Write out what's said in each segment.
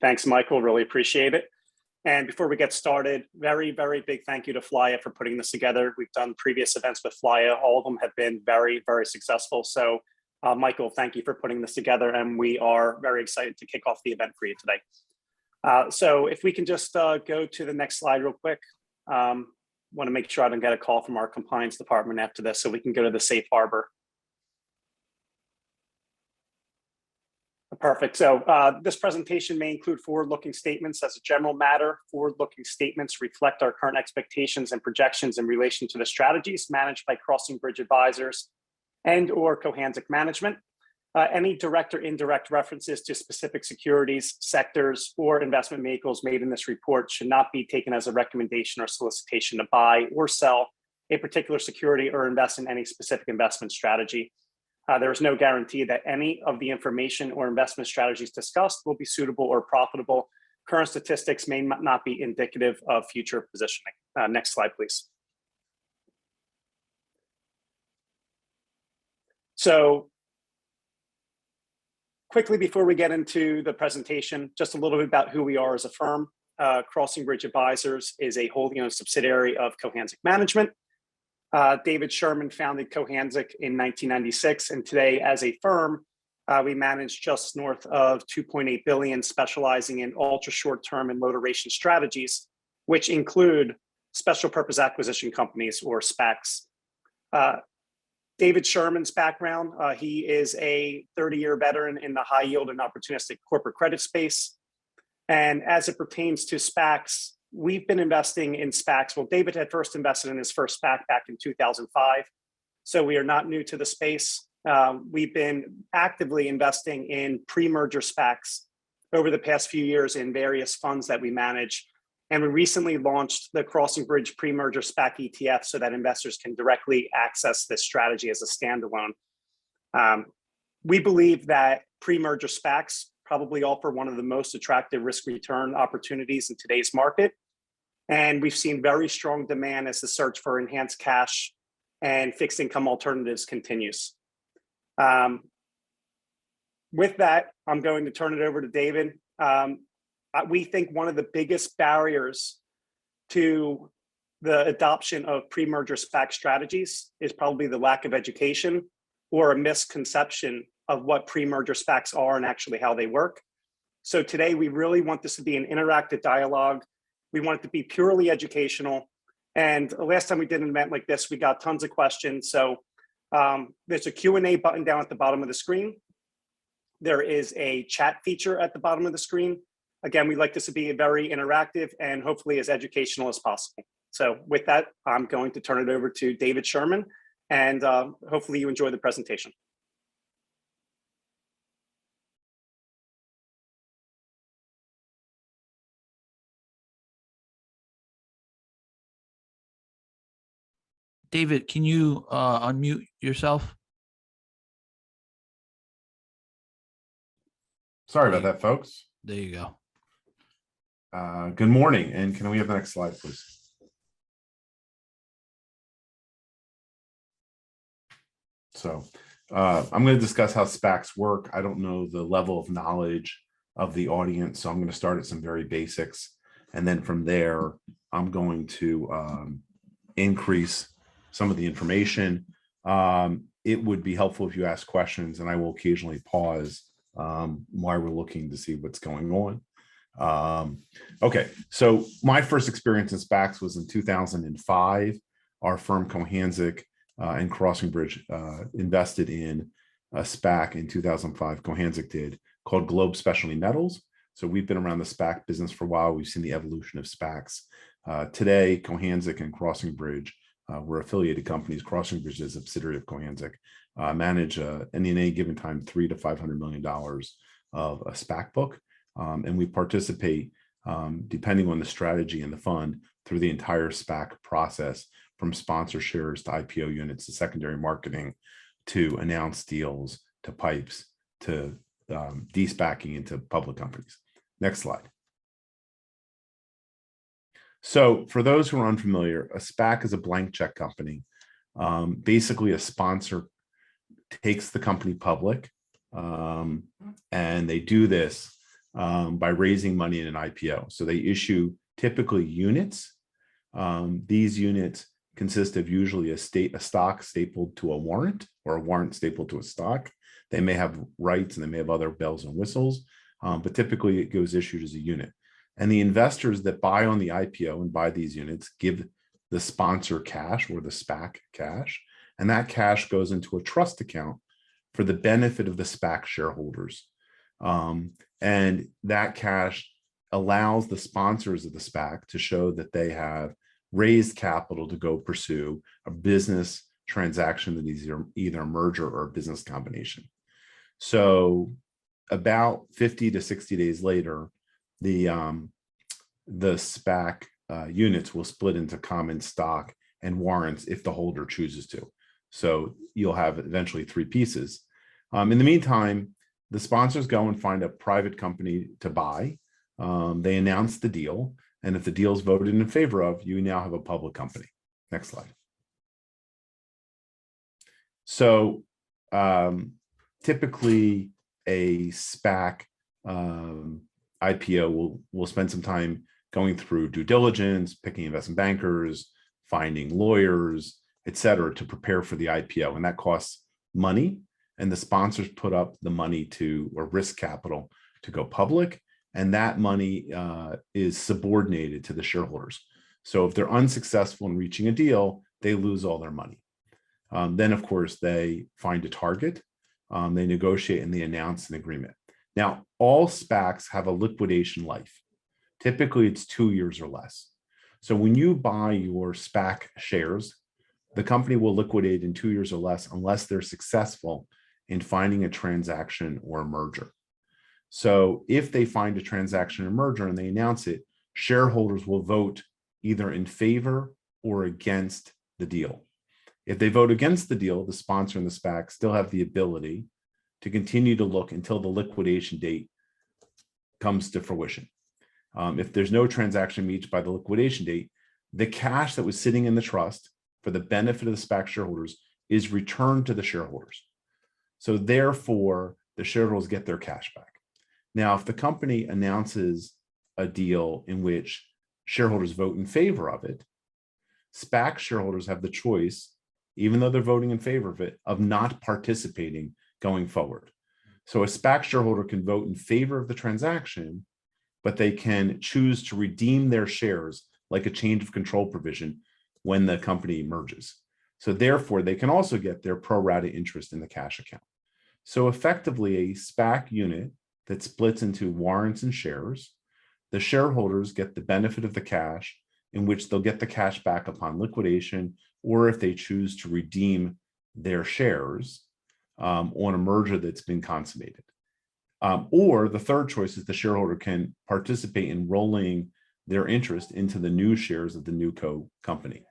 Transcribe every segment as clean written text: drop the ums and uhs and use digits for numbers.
Thanks, Michael. Really appreciate it. And before we get started, very, very big thank you to Flya for putting this together. We've done previous events with Flya. All of them have been very, very successful. So Michael, thank you for putting this together. And we are very excited to kick off the event for you today. So if we can just go to the next slide real quick. Want to make sure I don't get a call from our compliance department after this, so we can go to the safe harbor. Perfect. So this presentation may include forward-looking statements. As a general matter, forward-looking statements reflect our current expectations and projections in relation to the strategies managed by Crossing Bridge Advisors and or Cohanzic Management. Any direct or indirect references to specific securities, sectors, or investment vehicles made in this report should not be taken as a recommendation or solicitation to buy or sell a particular security or invest in any specific investment strategy. There is no guarantee that any of the information or investment strategies discussed will be suitable or profitable. Current statistics may not be indicative of future positioning. Next slide, please. So quickly, before we get into the presentation, just a little bit about who we are as a firm. Crossing Bridge Advisors is a wholly owned subsidiary of Cohanzic Management. David Sherman founded Cohanzic in 1996, and today as a firm, we manage just north of 2.8 billion, specializing in ultra short-term and low duration strategies, which include special purpose acquisition companies or SPACs. David Sherman's background, he is a 30-year veteran in the high yield and opportunistic corporate credit space. And as it pertains to SPACs, we've been investing in SPACs. Well, David had first invested in his first SPAC back in 2005. So we are not new to the space. We've been actively investing in pre-merger SPACs over the past few years in various funds that we manage. And we recently launched the Crossing Bridge pre-merger SPAC ETF so that investors can directly access this strategy as a standalone. We believe that pre-merger SPACs probably offer one of the most attractive risk-return opportunities in today's market. And we've seen very strong demand as the search for enhanced cash and fixed income alternatives continues. With that, I'm going to turn it over to David. We think one of the biggest barriers to the adoption of pre-merger SPAC strategies is probably the lack of education or a misconception of what pre-merger SPACs are and actually how they work. So today, we really want this to be an interactive dialogue. We want it to be purely educational. And last time we did an event like this, we got tons of questions. So there's a Q&A button down at the bottom of the screen. There is a chat feature at the bottom of the screen. Again, we'd like this to be very interactive and hopefully as educational as possible. So with that, I'm going to turn it over to David Sherman, and hopefully you enjoy the presentation. David, can you unmute yourself? Sorry about that, folks. There you go. Good morning, and can we have the next slide, please? So I'm going to discuss how SPACs work. I don't know the level of knowledge of the audience, so I'm going to start at some very basics. And then from there, I'm going to increase some of the information. It would be helpful if you ask questions, and I will occasionally pause while we're looking to see what's going on. Okay, so my first experience in SPACs was in 2005. Our firm Cohanzic and Crossing Bridge invested in a SPAC in 2005. Cohanzic did, called Globe Specialty Metals. So we've been around the SPAC business for a while. We've seen the evolution of SPACs. Today, Cohanzic and Crossing Bridge, we're affiliated companies. Crossing Bridge is a subsidiary of Cohanzic, manage in any given time $300 to $500 million of a SPAC book. And we participate, depending on the strategy and the fund, through the entire SPAC process, from sponsor shares to IPO units to secondary marketing to announced deals to pipes to de-SPACing into public companies. Next slide. So for those who are unfamiliar, a SPAC is a blank check company. Basically, a sponsor takes the company public, and they do this by raising money in an IPO. So they issue typically units. These units consist of usually a stock stapled to a warrant, or a warrant stapled to a stock. They may have rights and they may have other bells and whistles, but typically it goes issued as a unit. And the investors that buy on the IPO and buy these units give the sponsor cash, or the SPAC cash, and that cash goes into a trust account for the benefit of the SPAC shareholders. And that cash allows the sponsors of the SPAC to show that they have raised capital to go pursue a business transaction that is either a merger or a business combination. So about 50 to 60 days later, the SPAC units will split into common stock and warrants if the holder chooses to. So you'll have eventually three pieces. In the meantime, the sponsors go and find a private company to buy. They announce the deal, and if the deal is voted in favor of, you now have a public company. Next slide. So typically a SPAC IPO will spend some time going through due diligence, picking investment bankers, finding lawyers, et cetera, to prepare for the IPO. And that costs money. And the sponsors put up the money or risk capital to go public. And that money is subordinated to the shareholders. So if they're unsuccessful in reaching a deal, they lose all their money. Then, of course, they find a target, they negotiate, and they announce an agreement. Now, all SPACs have a liquidation life. Typically, it's 2 years or less. So when you buy your SPAC shares, the company will liquidate in 2 years or less unless they're successful in finding a transaction or a merger. So if they find a transaction or merger and they announce it, shareholders will vote either in favor or against the deal. If they vote against the deal, the sponsor and the SPAC still have the ability to continue to look until the liquidation date comes to fruition. If there's no transaction reached by the liquidation date, the cash that was sitting in the trust for the benefit of the SPAC shareholders is returned to the shareholders. So therefore, the shareholders get their cash back. Now, if the company announces a deal in which shareholders vote in favor of it, SPAC shareholders have the choice, even though they're voting in favor of it, of not participating going forward. So a SPAC shareholder can vote in favor of the transaction, but they can choose to redeem their shares like a change of control provision when the company merges. So therefore, they can also get their pro rata interest in the cash account. So effectively, a SPAC unit that splits into warrants and shares, the shareholders get the benefit of the cash, in which they'll get the cash back upon liquidation, or if they choose to redeem their shares on a merger that's been consummated. Or the third choice is the shareholder can participate in rolling their interest into the new shares of the new company.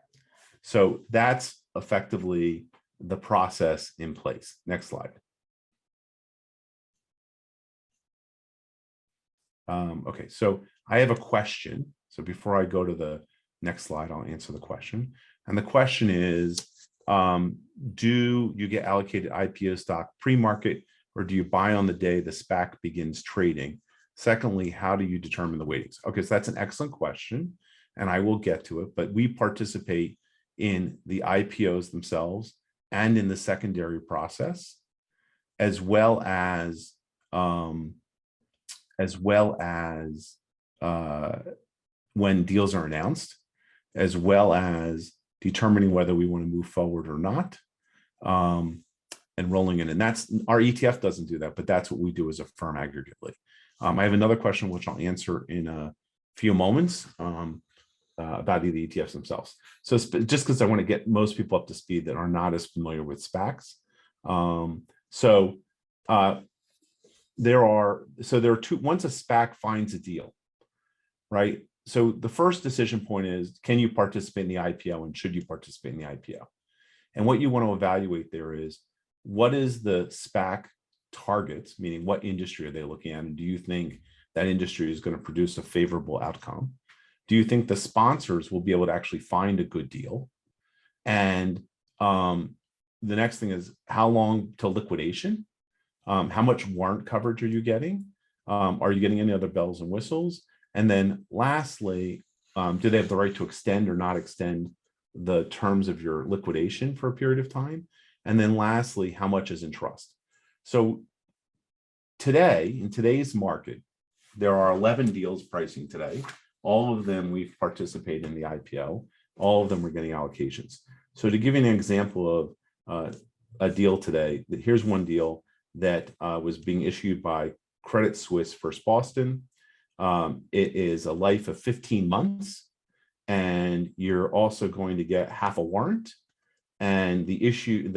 So that's effectively the process in place. Next slide. Okay, so I have a question. So before I go to the next slide, I'll answer the question. And the question is, do you get allocated IPO stock pre-market, or do you buy on the day the SPAC begins trading? Secondly, how do you determine the weightings? Okay, so that's an excellent question, and I will get to it, but we participate in the IPOs themselves and in the secondary process, as well as when deals are announced, as well as determining whether we want to move forward or not, and rolling in. And that's, our ETF doesn't do that, but that's what we do as a firm aggregately. I have another question, which I'll answer in a few moments about the ETFs themselves. So just because I want to get most people up to speed that are not as familiar with SPACs. There are two, once a SPAC finds a deal, right? So the first decision point is, can you participate in the IPO, and should you participate in the IPO? And what you want to evaluate there is, what is the SPAC targets, meaning what industry are they looking at? And do you think that industry is going to produce a favorable outcome? Do you think the sponsors will be able to actually find a good deal? And the next thing is, how long till liquidation? How much warrant coverage are you getting? Are you getting any other bells and whistles? And then lastly, do they have the right to extend or not extend the terms of your liquidation for a period of time? And then lastly, how much is in trust? So today, in today's market, there are 11 deals pricing today. All of them we've participated in the IPO. All of them are getting allocations. So to give you an example of a deal today, here's one deal that was being issued by Credit Suisse First Boston. It is a life of 15 months, and you're also going to get half a warrant. And the issue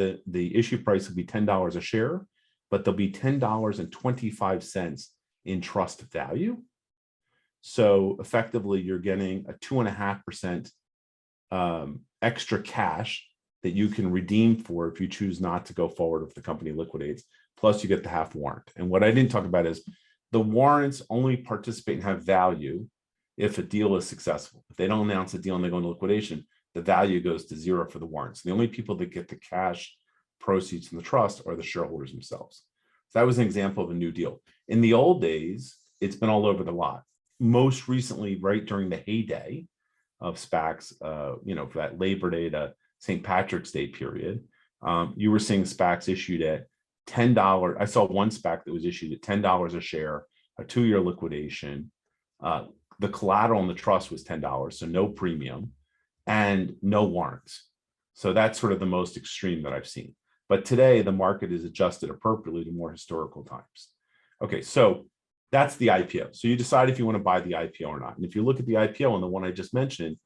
price will be $10 a share, but there'll be $10.25 in trust value. So effectively, you're getting a 2.5% extra cash that you can redeem for if you choose not to go forward if the company liquidates. Plus, you get the half warrant. And what I didn't talk about is the warrants only participate and have value if a deal is successful. If they don't announce a deal and they go into liquidation, the value goes to zero for the warrants. The only people that get the cash proceeds from the trust are the shareholders themselves. So that was an example of a new deal. In the old days, it's been all over the lot. Most recently, right during the heyday of SPACs, for that Labor Day to St. Patrick's Day period, you were seeing SPACs issued at $10. I saw one SPAC that was issued at $10 a share, a 2-year liquidation. The collateral in the trust was $10, so no premium and no warrants. So that's sort of the most extreme that I've seen. But today the market is adjusted appropriately to more historical times. Okay, so that's the IPO. So you decide if you want to buy the IPO or not. And if you look at the IPO and the one I just mentioned,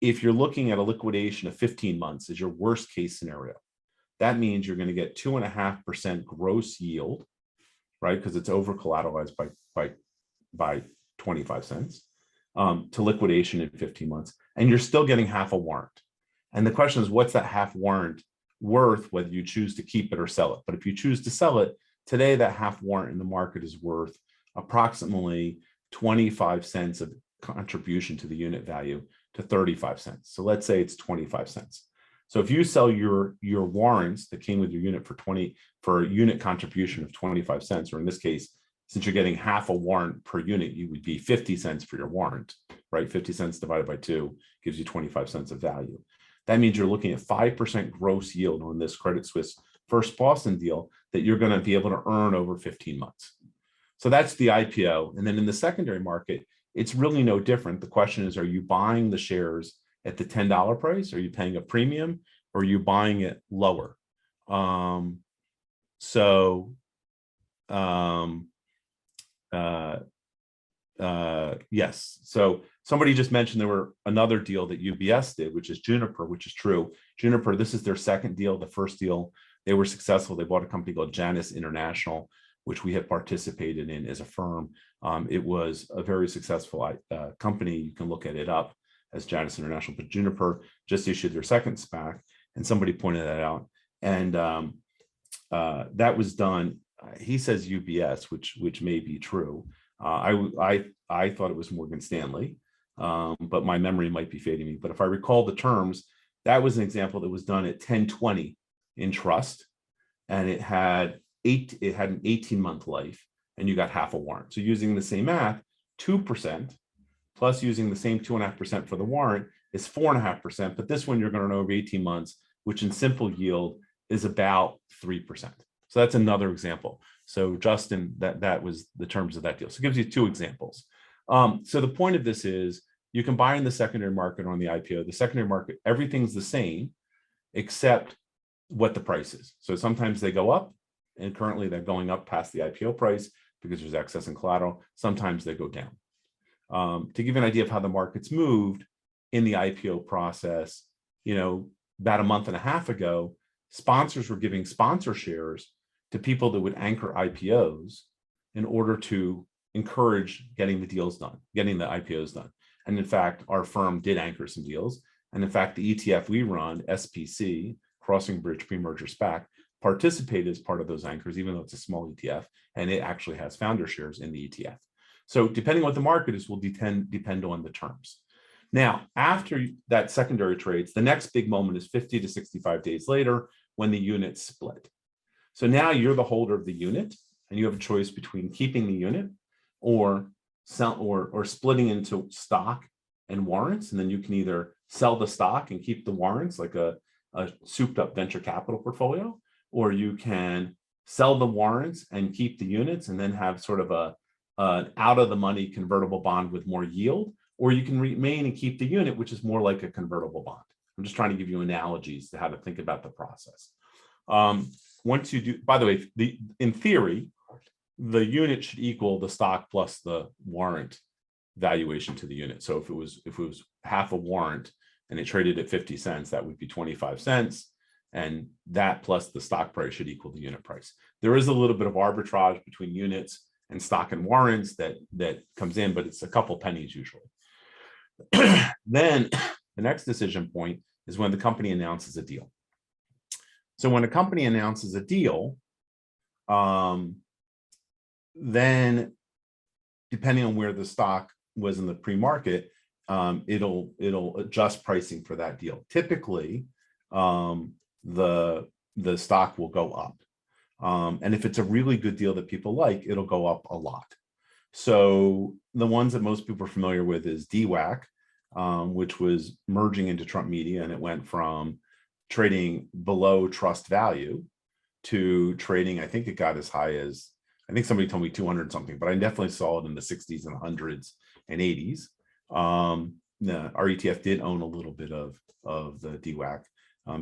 if you're looking at a liquidation of 15 months as your worst case scenario, that means you're going to get 2.5% gross yield, right? Because it's over collateralized by 25 cents to liquidation in 15 months. And you're still getting half a warrant. And the question is, what's that half warrant worth, whether you choose to keep it or sell it? But if you choose to sell it, today that half warrant in the market is worth approximately 25 cents of contribution to the unit value to 35 cents. So let's say it's 25 cents. So if you sell your warrants that came with your unit for a unit contribution of 25 cents, or in this case, since you're getting half a warrant per unit, you would be 50 cents for your warrant, right? 50 cents divided by 2 gives you 25 cents of value. That means you're looking at 5% gross yield on this Credit Suisse First Boston deal that you're going to be able to earn over 15 months. So that's the IPO. And then in the secondary market, it's really no different. The question is, are you buying the shares at the $10 price? Are you paying a premium, or are you buying it lower? Yes. So somebody just mentioned there were another deal that UBS did, which is Juniper, which is true. Juniper, this is their second deal. The first deal, they were successful. They bought a company called Janus International, which we have participated in as a firm. It was a very successful company. You can look at it up as Janus International, but Juniper just issued their second SPAC, and somebody pointed that out. And that was done. He says UBS, which may be true. I thought it was Morgan Stanley, but my memory might be fading me. But if I recall the terms, that was an example that was done at 1020 in trust, and it had an 18-month life, and you got half a warrant. So using the same math, 2% plus using the same 2.5% for the warrant is 4.5%. But this one you're going to earn over 18 months, which in simple yield is about 3%. So that's another example. So Justin, that was the terms of that deal. So it gives you 2 examples. So the point of this is you can buy in the secondary market or on the IPO. The secondary market, everything's the same except what the price is. So sometimes they go up, and currently they're going up past the IPO price because there's excess in collateral. Sometimes they go down. To give you an idea of how the market's moved in the IPO process, about a month and a half ago, sponsors were giving sponsor shares to people that would anchor IPOs in order to encourage getting the deals done, getting the IPOs done. And in fact, our firm did anchor some deals. And in fact, the ETF we run, SPC, Crossing Bridge Pre-Merger SPAC, participated as part of those anchors, even though it's a small ETF, and it actually has founder shares in the ETF. So depending on what the market is will depend on the terms. Now, after that secondary trades, the next big moment is 50 to 65 days later when the units split. So now you're the holder of the unit, and you have a choice between keeping the unit or sell or splitting into stock and warrants. And then you can either sell the stock and keep the warrants like a souped up venture capital portfolio, or you can sell the warrants and keep the units and then have sort of an out of the money convertible bond with more yield, or you can remain and keep the unit, which is more like a convertible bond. I'm just trying to give you analogies to how to think about the process. Once you do, by the way, in theory, the unit should equal the stock plus the warrant valuation to the unit. So if it was half a warrant and it traded at 50 cents, that would be 25 cents. And that plus the stock price should equal the unit price. There is a little bit of arbitrage between units and stock and warrants that comes in, but it's a couple pennies usually. Then the next decision point is when the company announces a deal. So when a company announces a deal, then depending on where the stock was in the pre-market, it'll adjust pricing for that deal. Typically, the stock will go up. And if it's a really good deal that people like, it'll go up a lot. So the ones that most people are familiar with is DWAC, which was merging into Trump Media, and it went from trading below trust value to trading, I think it got as high as, I think somebody told me 200 something, but I definitely saw it in the 60s and 100s and 80s. Our ETF did own a little bit of the DWAC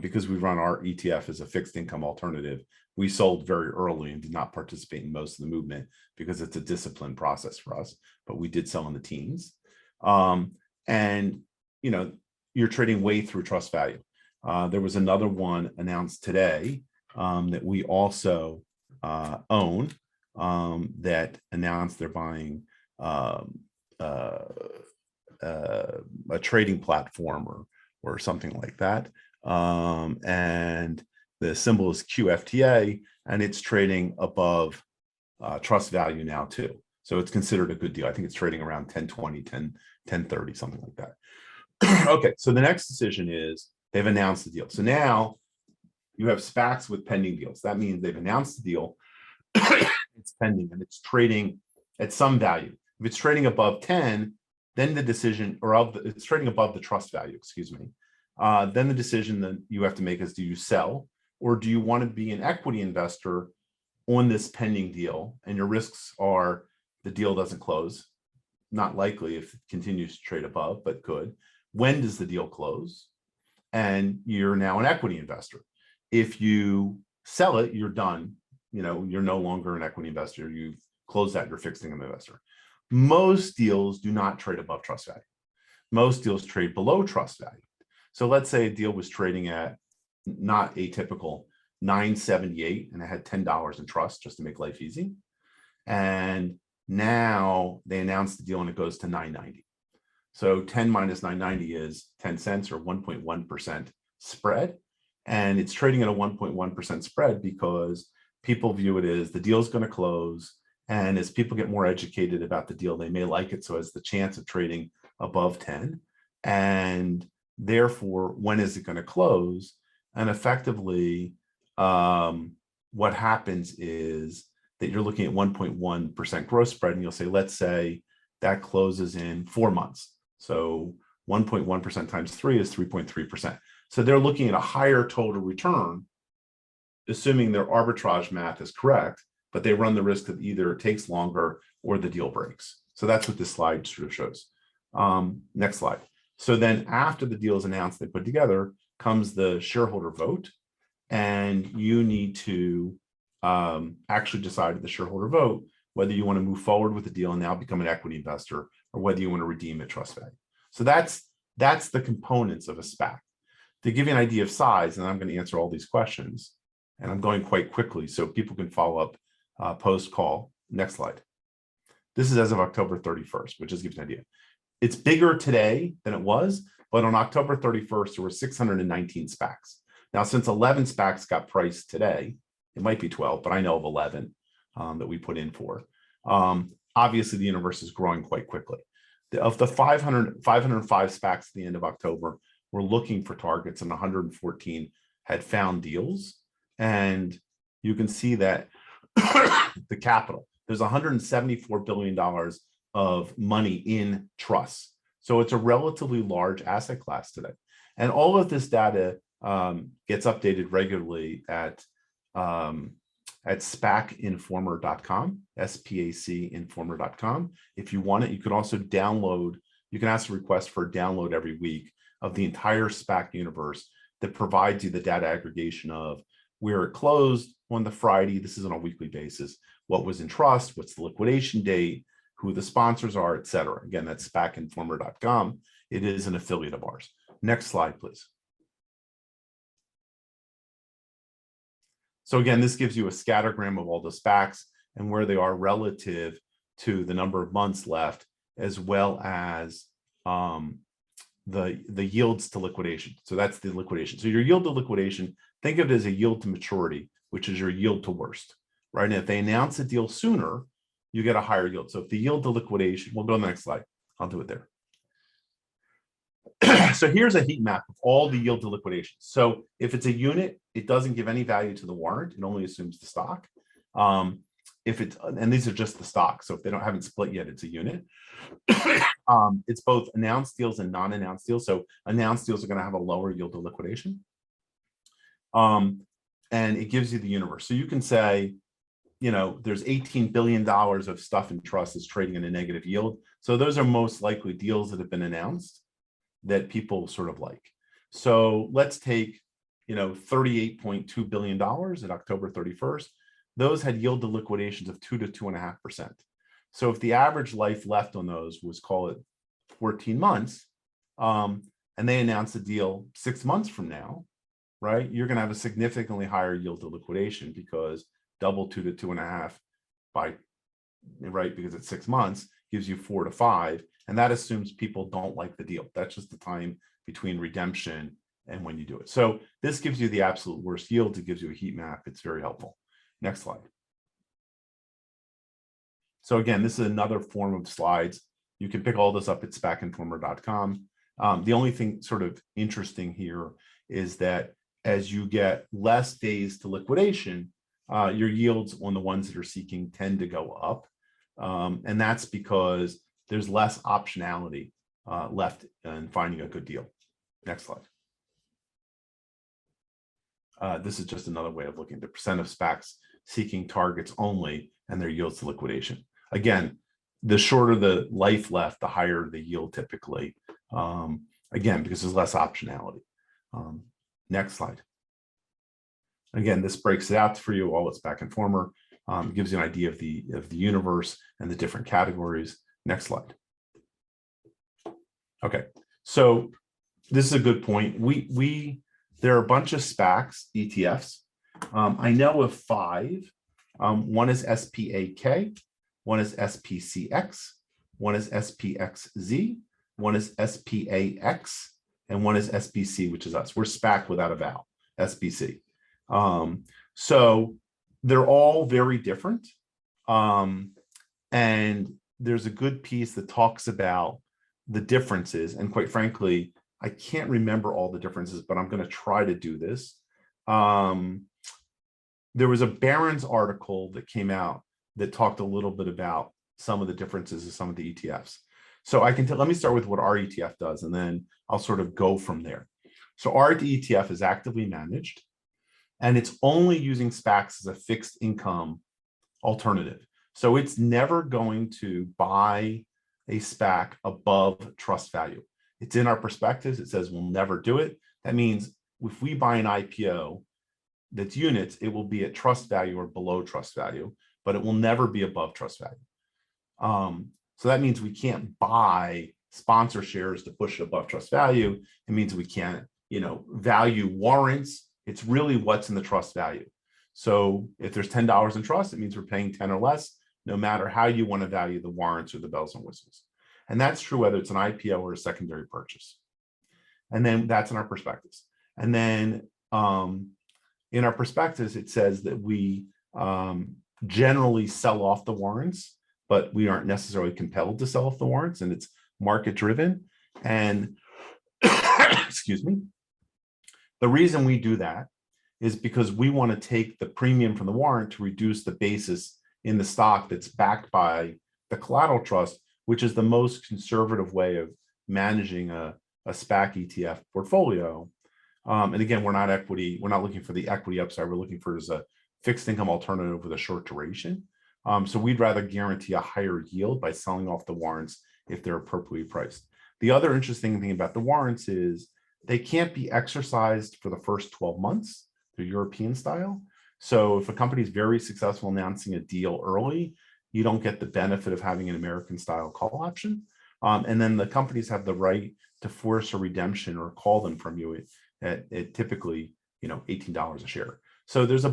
because we run our ETF as a fixed income alternative. We sold very early and did not participate in most of the movement because it's a disciplined process for us, but we did sell in the teens. And, you know, you're trading way through trust value. There was another one announced today that we also own that announced they're buying a trading platform or something like that. And the symbol is QFTA, and it's trading above trust value now too. So it's considered a good deal. I think it's trading around 1020, 1030, something like that. Okay, so the next decision is they've announced the deal. So now you have SPACs with pending deals. That means they've announced the deal, it's pending, and it's trading at some value. If it's trading above 10, then the decision, it's trading above the trust value, excuse me. Then the decision that you have to make is, do you sell, or do you want to be an equity investor on this pending deal? And your risks are the deal doesn't close. Not likely if it continues to trade above, but could. When does the deal close? And you're now an equity investor. If you sell it, you're done. You know, you're no longer an equity investor. You've closed out your fixed income investor. Most deals do not trade above trust value. Most deals trade below trust value. So let's say a deal was trading at not atypical $9.78 and it had $10 in trust just to make life easy. And now they announced the deal and it goes to $9.90. So 10 minus 990 is 10 cents or 1.1% spread. And it's trading at a 1.1% spread because people view it as the deal's going to close. And as people get more educated about the deal, they may like it. So as the chance of trading above 10. And therefore, when is it going to close? And effectively, what happens is that you're looking at 1.1% growth spread. And you'll say, let's say that closes in 4 months. So 1.1% times 3 is 3.3%. So they're looking at a higher total return, assuming their arbitrage math is correct, but they run the risk that either it takes longer or the deal breaks. So that's what this slide sort of shows. Next slide. So then after the deal is announced, they put together, comes the shareholder vote, and you need to actually decide at the shareholder vote whether you want to move forward with the deal and now become an equity investor, or whether you want to redeem at trust value. So that's the components of a SPAC. To give you an idea of size, and I'm going to answer all these questions, and I'm going quite quickly so people can follow up post-call. Next slide. This is as of October 31st, which just gives you an idea. It's bigger today than it was, but on October 31st, there were 619 SPACs. Now, since 11 SPACs got priced today, it might be 12, but I know of 11 that we put in for. Obviously, the universe is growing quite quickly. Of the 505 SPACs at the end of October, we're looking for targets, and 114 had found deals. And you can see that the capital, there's $174 billion of money in trusts. So it's a relatively large asset class today. And all of this data gets updated regularly at SPACinformer.com, SPACinformer.com. If you want it, you can also download, you can ask a request for a download every week of the entire SPAC universe that provides you the data aggregation of where it closed on the Friday. This is on a weekly basis. What was in trust, what's the liquidation date, who the sponsors are, et cetera. Again, that's SPACinformer.com. It is an affiliate of ours. Next slide, please. So again, this gives you a scattergram of all the SPACs and where they are relative to the number of months left, as well as the yields to liquidation. So that's the liquidation. So your yield to liquidation, think of it as a yield to maturity, which is your yield to worst, right? And if they announce a deal sooner, you get a higher yield. So if the yield to liquidation, we'll go to the next slide. I'll do it there. So here's a heat map of all the yield to liquidation. So if it's a unit, it doesn't give any value to the warrant. It only assumes the stock. If it's, and these are just the stocks. So if they haven't split yet, it's a unit. It's both announced deals and non-announced deals. So announced deals are going to have a lower yield to liquidation. And it gives you the universe. So you can say, you know, there's $18 billion of stuff in trust is trading in a negative yield. So those are most likely deals that have been announced that people sort of like. So let's take, you know, $38.2 billion at October 31st. Those had yield to liquidations of 2 to 2.5%. So if the average life left on those was, call it 14 months, and they announce a deal 6 months from now, right, you're going to have a significantly higher yield to liquidation because double 2 to 2.5 by, right, because it's 6 months gives you 4 to 5. And that assumes people don't like the deal. That's just the time between redemption and when you do it. So this gives you the absolute worst yield. It gives you a heat map. It's very helpful. Next slide. So again, this is another form of slides. You can pick all this up at SPACinformer.com. The only thing sort of interesting here is that as you get less days to liquidation, your yields on the ones that are seeking tend to go up. And that's because there's less optionality left in finding a good deal. Next slide. This is just another way of looking at the percent of SPACs seeking targets only and their yields to liquidation. Again, the shorter the life left, the higher the yield typically. Again, because there's less optionality. Next slide. Again, this breaks it out for you all at SPACinformer. Gives you an idea of the universe and the different categories. Next slide. Okay, so this is a good point. There are a bunch of SPACs, ETFs. I know of 5. One is SPAK, one is SPCX, one is SPXZ, one is SPAX, and one is SBC, which is us. We're SPAC without a vowel, SBC. So they're all very different. And there's a good piece that talks about the differences. And quite frankly, I can't remember all the differences, but I'm going to try to do this. There was a Barron's article that came out that talked a little bit about some of the differences of some of the ETFs. So I can let me start with what our ETF does, and then I'll sort of go from there. So our ETF is actively managed, and it's only using SPACs as a fixed income alternative. So it's never going to buy a SPAC above trust value. It's in our prospectus. It says we'll never do it. That means if we buy an IPO that's units, it will be at trust value or below trust value, but it will never be above trust value. So that means we can't buy sponsor shares to push it above trust value. It means we can't, value warrants. It's really what's in the trust value. So if there's $10 in trust, it means we're paying 10 or less, no matter how you want to value the warrants or the bells and whistles. And that's true whether it's an IPO or a secondary purchase. And then that's in our prospectus. And then in our prospectus, it says that we generally sell off the warrants, but we aren't necessarily compelled to sell off the warrants, and it's market driven. And excuse me, the reason we do that is because we want to take the premium from the warrant to reduce the basis in the stock that's backed by the collateral trust, which is the most conservative way of managing a SPAC ETF portfolio. And again, we're not looking for the equity upside. We're looking for as a fixed income alternative with a short duration. So we'd rather guarantee a higher yield by selling off the warrants if they're appropriately priced. The other interesting thing about the warrants is they can't be exercised for the first 12 months. They're European style. So if a company is very successful announcing a deal early, you don't get the benefit of having an American style call option. And then the companies have the right to force a redemption or call them from you at typically, $18 a share. So there's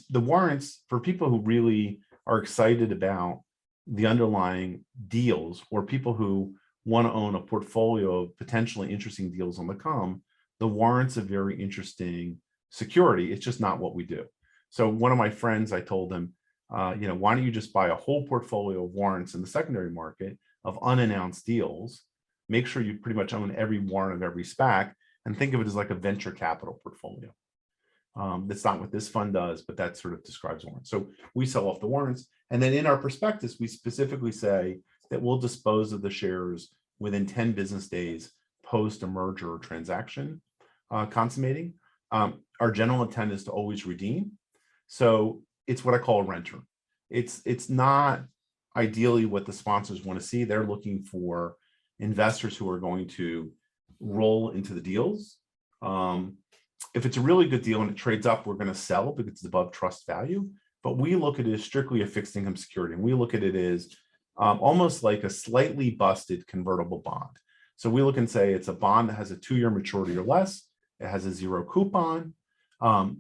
the warrants for people who really are excited about the underlying deals, or people who want to own a portfolio of potentially interesting deals on the come. The warrants a very interesting security. It's just not what we do. So one of my friends, I told him, why don't you just buy a whole portfolio of warrants in the secondary market of unannounced deals, make sure you pretty much own every warrant of every SPAC, and think of it as like a venture capital portfolio. That's not what this fund does, but that sort of describes warrants. So we sell off the warrants. And then in our prospectus, we specifically say that we'll dispose of the shares within 10 business days post a merger or transaction consummating. Our general intent is to always redeem. So it's what I call a renter. It's not ideally what the sponsors want to see. They're looking for investors who are going to roll into the deals. If it's a really good deal and it trades up, we're going to sell because it's above trust value. But we look at it as strictly a fixed income security. And we look at it as almost like a slightly busted convertible bond. So we look and say it's a bond that has a 2-year maturity or less. It has a 0 coupon. Our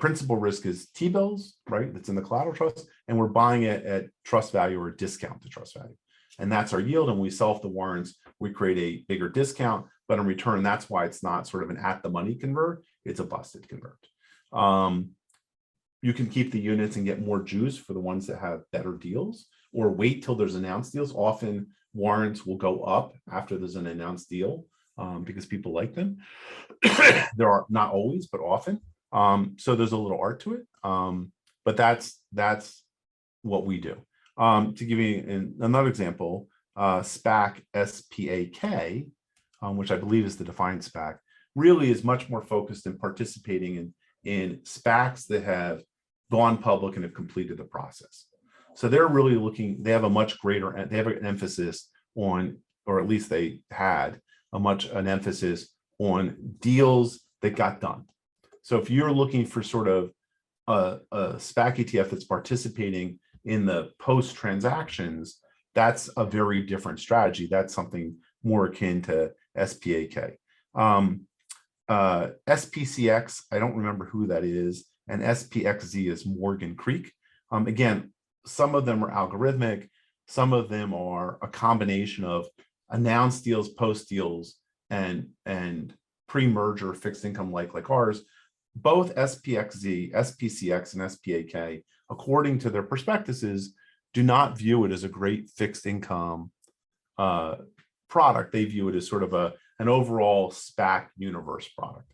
principal risk is T-bills, right? That's in the collateral trust. And we're buying it at trust value or a discount to trust value. And that's our yield. And we sell off the warrants. We create a bigger discount. But in return, that's why it's not sort of an at-the-money convert. It's a busted convert. You can keep the units and get more juice for the ones that have better deals, or wait till there's announced deals. Often warrants will go up after there's an announced deal because people like them. There are not always, but often. So there's a little art to it. But that's what we do. To give you another example, SPAC SPAK, which I believe is the defined SPAC, really is much more focused in participating in SPACs that have gone public and have completed the process. So they're really they have a much greater, they have an emphasis on, or at least they had an emphasis on deals that got done. So if you're looking for sort of a SPAC ETF that's participating in the post transactions, that's a very different strategy. That's something more akin to SPAK. SPCX, I don't remember who that is, and SPXZ is Morgan Creek. Again, some of them are algorithmic, some of them are a combination of announced deals, post deals, and pre-merger fixed income like ours. Both SPXZ, SPCX, and SPAK, according to their prospectuses, do not view it as a great fixed income product. They view it as sort of an overall SPAC universe product.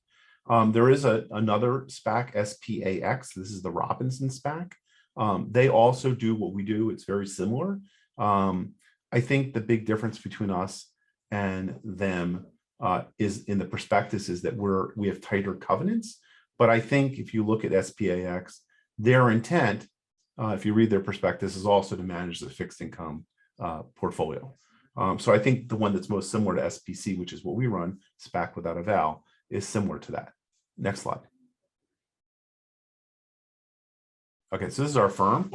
There is another SPAC, SPAX. This is the Robinson SPAC. They also do what we do. It's very similar. I think the big difference between us and them is in the prospectus is that we have tighter covenants. But I think if you look at SPAX, their intent, if you read their prospectus, is also to manage the fixed income portfolio. So I think the one that's most similar to SPC, which is what we run, SPAC without a vowel, is similar to that. Next slide. Okay, so this is our firm.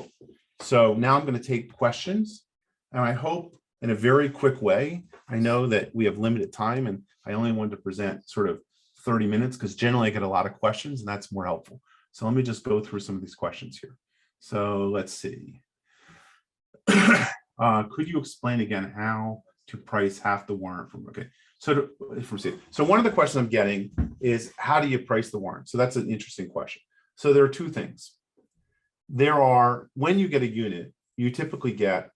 So now I'm going to take questions, and I hope in a very quick way. I know that we have limited time, and I only wanted to present sort of 30 minutes because generally I get a lot of questions, and that's more helpful. So let me just go through some of these questions here. So let's see. Could you explain again how to price half the warrant from, okay. So one of the questions I'm getting is how do you price the warrant? So that's an interesting question. So there are two things. When you get a unit, you typically get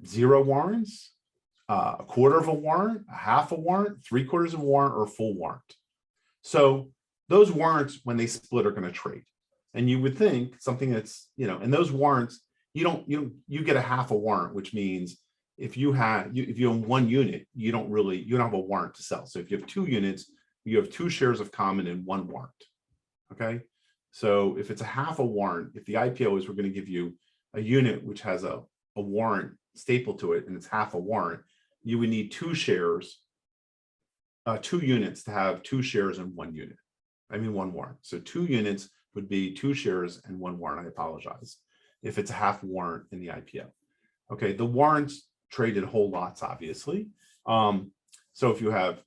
0 warrants, a quarter of a warrant, a half a warrant, 3/4 of a warrant, or a full warrant. So those warrants, when they split, are going to trade. And you would think something that's, and those warrants, you get a half a warrant, which means if you own 1 unit, you don't have a warrant to sell. So if you have 2 units, you have 2 shares of common and 1 warrant. Okay. So if it's a half a warrant, if the IPO is we're going to give you a unit which has a warrant stapled to it and it's half a warrant, you would need 2 shares, 2 units to have 2 shares and 1 unit. 1 warrant. So 2 units would be 2 shares and 1 warrant. I apologize. If it's a half warrant in the IPO. Okay, the warrants traded whole lots, obviously. So if you have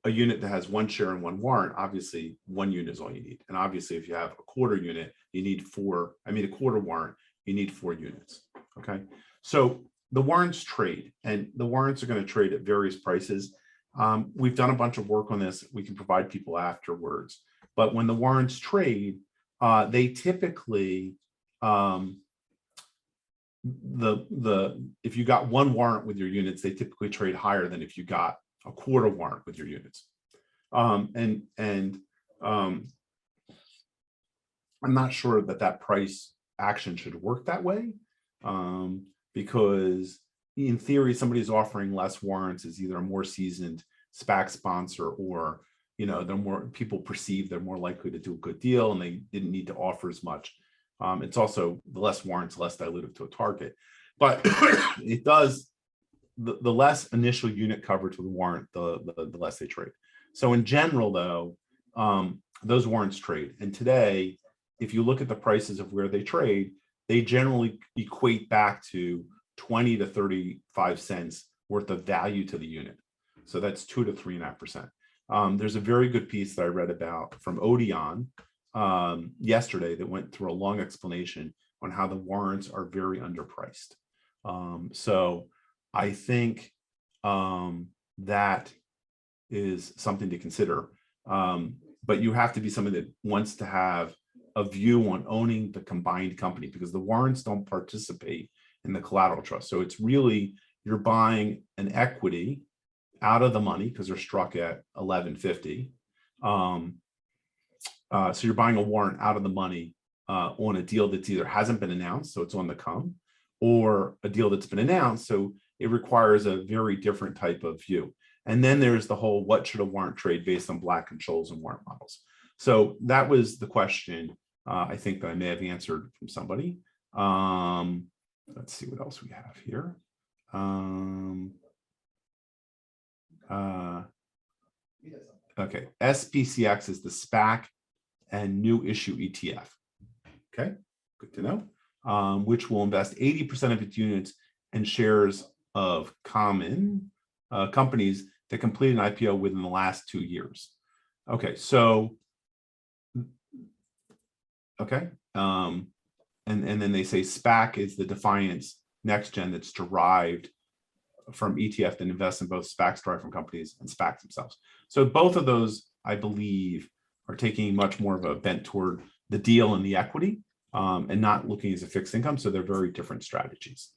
a unit that has 1 share and 1 warrant, obviously 1 unit is all you need. And obviously, if you have a quarter unit, you need a quarter warrant, you need 4 units. Okay, so the warrants trade, and the warrants are going to trade at various prices. We've done a bunch of work on this. We can provide people afterwards. But when the warrants trade, they typically if you got 1 warrant with your units, they typically trade higher than if you got a quarter warrant with your units. I'm not sure that price action should work that way, because in theory, somebody's offering less warrants is either a more seasoned SPAC sponsor, or they're more, people perceive they're more likely to do a good deal and they didn't need to offer as much. It's also the less warrants, less dilutive to a target, but it does the less initial unit coverage with the warrant, the less they trade. So in general, though, those warrants trade. And today, if you look at the prices of where they trade, they generally equate back to 20 to 35 cents worth of value to the unit. So that's 2 to 3.5%. There's a very good piece that I read about from Odeon yesterday that went through a long explanation on how the warrants are very underpriced. So I think that is something to consider. But you have to be somebody that wants to have a view on owning the combined company, because the warrants don't participate in the collateral trust. So it's really, you're buying an equity out of the money because they're struck at 11.50. So you're buying a warrant out of the money on a deal that's either hasn't been announced, so it's on the come, or a deal that's been announced, so it requires a very different type of view. And then there's the whole, what should a warrant trade based on Black and Scholes and warrant models? So that was the question I think that I may have answered from somebody. Let's see what else we have here. Okay, SPCX is the SPAC and new issue ETF. Okay, good to know. Which will invest 80% of its units and shares of common companies that completed an IPO within the last 2 years. Okay, so okay, and then they say SPAC is the Defiance next gen that's derived from ETF that invests in both SPACs derived from companies and SPACs themselves. So both of those, I believe, are taking much more of a bent toward the deal and the equity, and not looking as a fixed income. So they're very different strategies.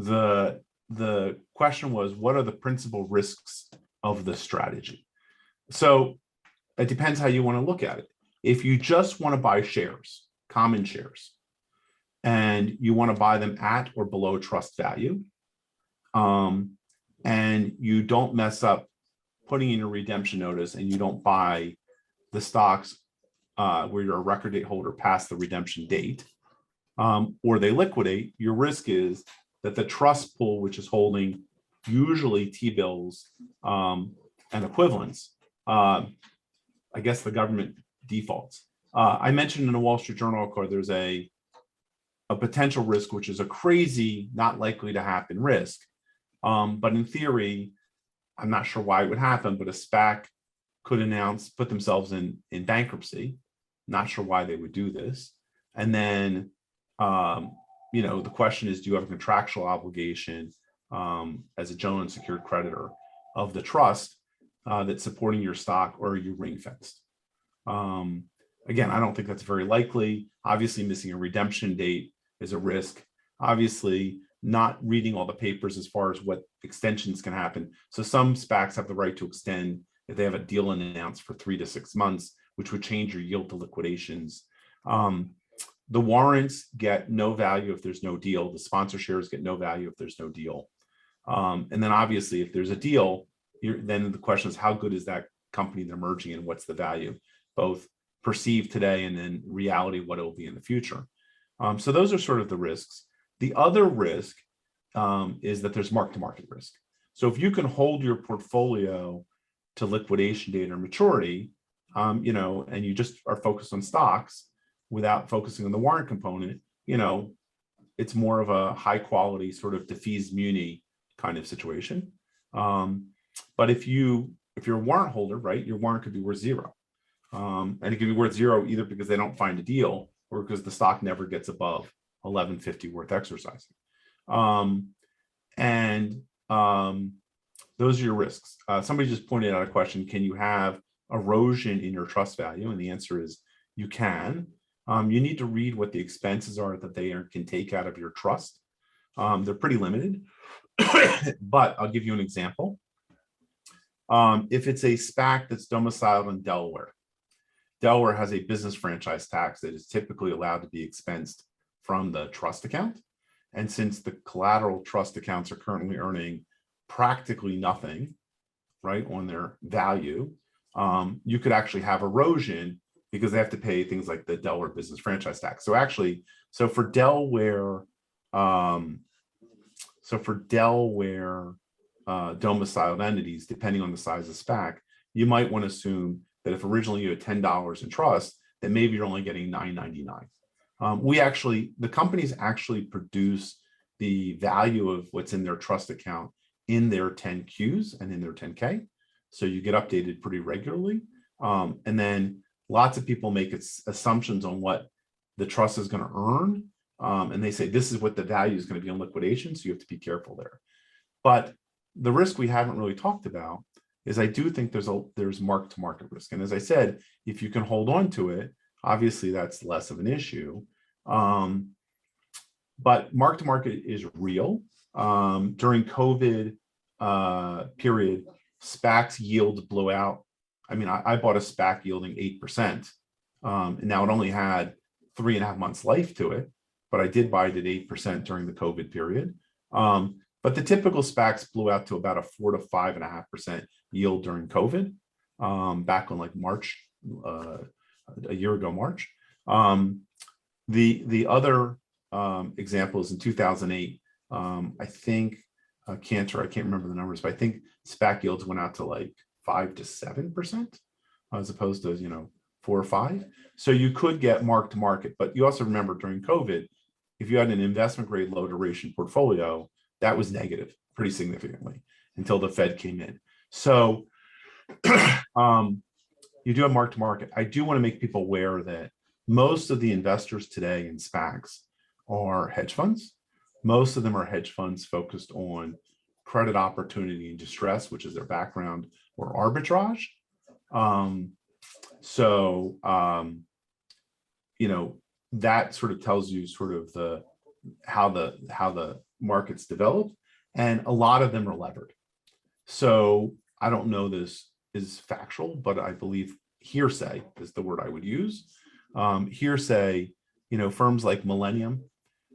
The question was, what are the principal risks of the strategy? So it depends how you want to look at it. If you just want to buy shares, common shares, and you want to buy them at or below trust value, and you don't mess up putting in a redemption notice, and you don't buy the stocks where you're a record date holder past the redemption date, or they liquidate, your risk is that the trust pool, which is holding usually T-bills and equivalents, I guess the government defaults. I mentioned in the Wall Street Journal article, there's a potential risk, which is a crazy, not likely to happen risk. But in theory, I'm not sure why it would happen, but a SPAC could put themselves in bankruptcy. Not sure why they would do this. And then, the question is, do you have a contractual obligation as a general unsecured creditor of the trust that's supporting your stock, or are you ring fenced? Again, I don't think that's very likely. Obviously, missing a redemption date is a risk. Obviously, not reading all the papers as far as what extensions can happen. So some SPACs have the right to extend if they have a deal announced for 3 to 6 months, which would change your yield to liquidations. The warrants get no value if there's no deal. The sponsor shares get no value if there's no deal. And then obviously, if there's a deal, then the question is, how good is that company they're merging in? What's the value, both perceived today and then reality, what it will be in the future? So those are sort of the risks. The other risk is that there's mark-to-market risk. So if you can hold your portfolio to liquidation date or maturity, and you just are focused on stocks without focusing on the warrant component, it's more of a high quality sort of defeased muni kind of situation. But if you're a warrant holder, right, your warrant could be worth zero. And it could be worth zero either because they don't find a deal or because the stock never gets above 1150 worth exercising. Those are your risks. Somebody just pointed out a question: can you have erosion in your trust value? And the answer is you can. You need to read what the expenses are that they can take out of your trust. They're pretty limited, but I'll give you an example. If it's a SPAC that's domiciled in Delaware, Delaware has a business franchise tax that is typically allowed to be expensed from the trust account. And since the collateral trust accounts are currently earning practically nothing, right, on their value, you could actually have erosion because they have to pay things like the Delaware business franchise tax. So for Delaware domiciled entities, depending on the size of SPAC, you might want to assume that if originally you had $10 in trust, that maybe you're only getting $9.99. The companies actually produce the value of what's in their trust account in their 10Qs and in their 10K. So you get updated pretty regularly. And then lots of people make assumptions on what the trust is going to earn. And they say, this is what the value is going to be on liquidation. So you have to be careful there. But the risk we haven't really talked about is I do think there's mark-to-market risk. And as I said, if you can hold on to it, obviously that's less of an issue. But mark-to-market is real. During COVID period, SPACs yields blew out. I mean, I bought a SPAC yielding 8%. And now it only had 3.5 months life to it, but I did buy it at 8% during the COVID period. But the typical SPACs blew out to about a 4 to 5.5% yield during COVID, back on like March, a year ago, March. The other example is in 2008. I think Cantor, I can't remember the numbers, but I think SPAC yields went out to like 5 to 7% as opposed to 4 or 5. So you could get mark to market, but you also remember during COVID, if you had an investment grade low duration portfolio, that was negative pretty significantly until the Fed came in. So you do have mark to market. I do want to make people aware that most of the investors today in SPACs are hedge funds. Most of them are hedge funds focused on credit opportunity and distress, which is their background, or arbitrage. That sort of tells you sort of how the markets develop, and a lot of them are levered. So I don't know this is factual, but I believe hearsay is the word I would use. Hearsay, firms like Millennium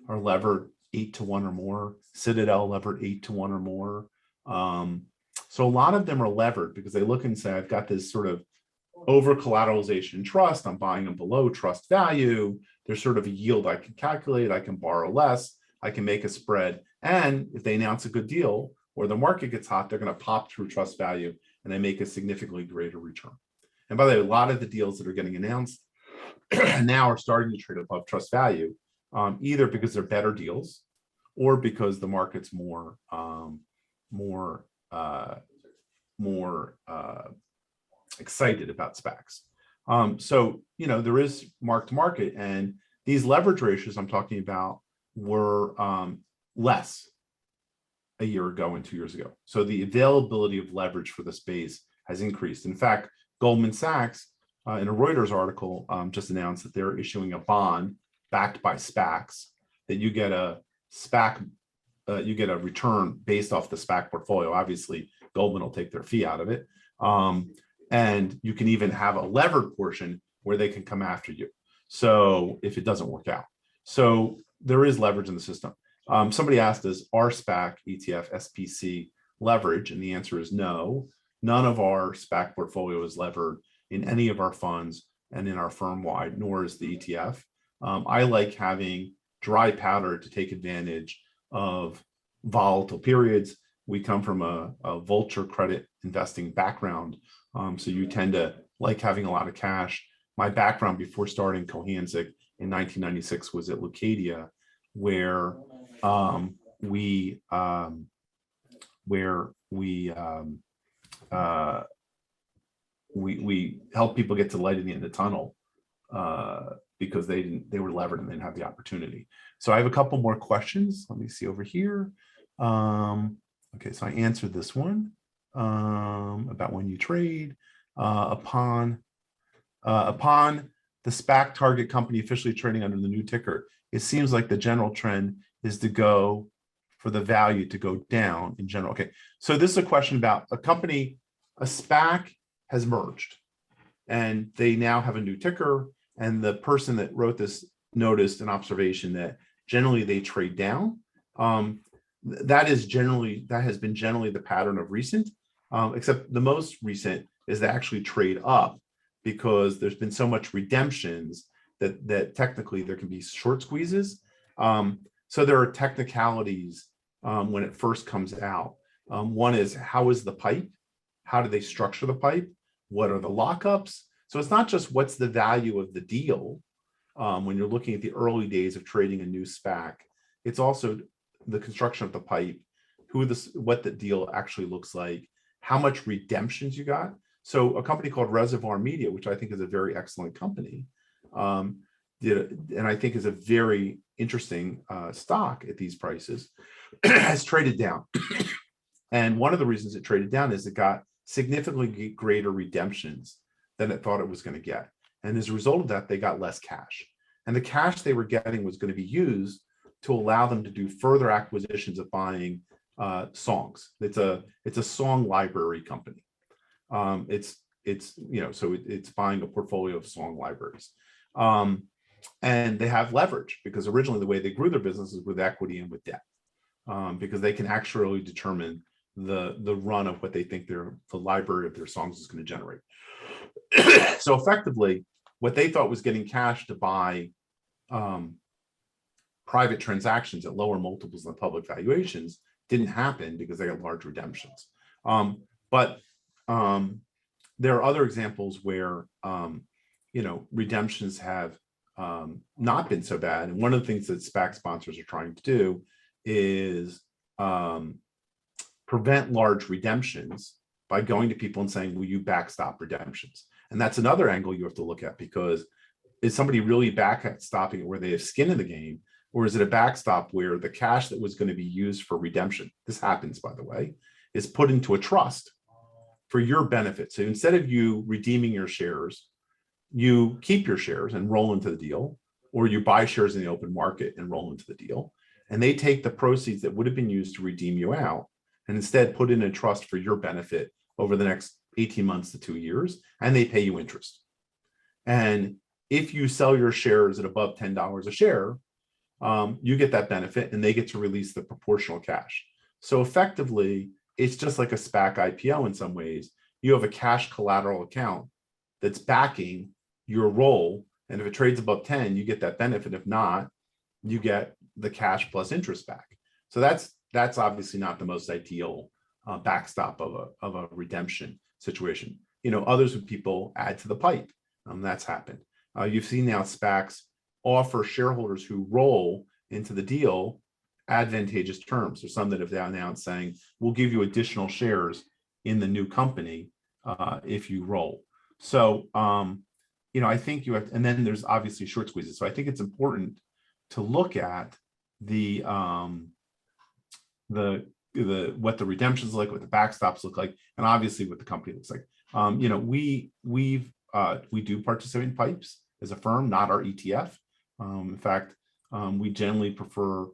are levered 8 to 1 or more. Citadel levered 8 to 1 or more. So a lot of them are levered because they look and say, I've got this sort of over collateralization trust. I'm buying them below trust value. There's sort of a yield I can calculate. I can borrow less. I can make a spread. And if they announce a good deal or the market gets hot, they're going to pop through trust value and they make a significantly greater return. And by the way, a lot of the deals that are getting announced now are starting to trade above trust value, either because they're better deals or because the market's more excited about SPACs. So there is mark to market, and these leverage ratios I'm talking about were less a year ago and 2 years ago. So the availability of leverage for the space has increased. In fact, Goldman Sachs, in a Reuters article, just announced that they're issuing a bond backed by SPACs that you get a SPAC, you get a return based off the SPAC portfolio. Obviously, Goldman will take their fee out of it. And you can even have a levered portion where they can come after you. So if it doesn't work out. So there is leverage in the system. Somebody asked us, are SPAC ETF SPC leverage? And the answer is no. None of our SPAC portfolio is levered in any of our funds and in our firm wide, nor is the ETF. I like having dry powder to take advantage of volatile periods. We come from a vulture credit investing background. So you tend to like having a lot of cash. My background before starting Cohanzic in 1996 was at Liquidation, where we help people get to the light at the end of the tunnel because they were levered and didn't have the opportunity. So I have a couple more questions. Let me see over here. Okay, so I answered this one about when you trade. Upon the SPAC target company officially trading under the new ticker, it seems like the general trend is to go for the value to go down in general. Okay, so this is a question about a company, a SPAC has merged and they now have a new ticker, and the person that wrote this noticed an observation that generally they trade down. That has been generally the pattern of recent, except the most recent is they actually trade up because there's been so much redemptions that technically there can be short squeezes. So there are technicalities when it first comes out. One is, how is the pipe? How do they structure the pipe? What are the lockups? So it's not just what's the value of the deal when you're looking at the early days of trading a new SPAC. It's also the construction of the pipe, what the deal actually looks like, how much redemptions you got. So a company called Reservoir Media, which I think is a very excellent company, and I think is a very interesting stock at these prices, has traded down. And one of the reasons it traded down is it got significantly greater redemptions than it thought it was going to get. And as a result of that, they got less cash. And the cash they were getting was going to be used to allow them to do further acquisitions of buying songs. It's a song library company. It's buying a portfolio of song libraries. And they have leverage because originally the way they grew their business is with equity and with debt, because they can actually determine the run of what they think the library of their songs is going to generate. So effectively, what they thought was getting cash to buy private transactions at lower multiples than public valuations didn't happen because they got large redemptions. But there are other examples where redemptions have not been so bad. And one of the things that SPAC sponsors are trying to do is prevent large redemptions by going to people and saying, will you backstop redemptions? And that's another angle you have to look at, because is somebody really backstopping it where they have skin in the game, or is it a backstop where the cash that was going to be used for redemption, this happens, by the way, is put into a trust for your benefit. So instead of you redeeming your shares, you keep your shares and roll into the deal, or you buy shares in the open market and roll into the deal. And they take the proceeds that would have been used to redeem you out and instead put in a trust for your benefit over the next 18 months to 2 years, and they pay you interest. And if you sell your shares at above $10 a share, you get that benefit and they get to release the proportional cash. So effectively, it's just like a SPAC IPO in some ways. You have a cash collateral account that's backing your roll. And if it trades above 10, you get that benefit. If not, you get the cash plus interest back. So that's obviously not the most ideal backstop of a redemption situation. Others would people add to the pipe. That's happened. You've seen now SPACs offer shareholders who roll into the deal advantageous terms. There's some that have announced saying, we'll give you additional shares in the new company if you roll. So, I think you have, and then there's obviously short squeezes. So I think it's important to look at what the redemptions look like, what the backstops look like, and obviously what the company looks like. We do participate in pipes as a firm, not our ETF. In fact, we generally prefer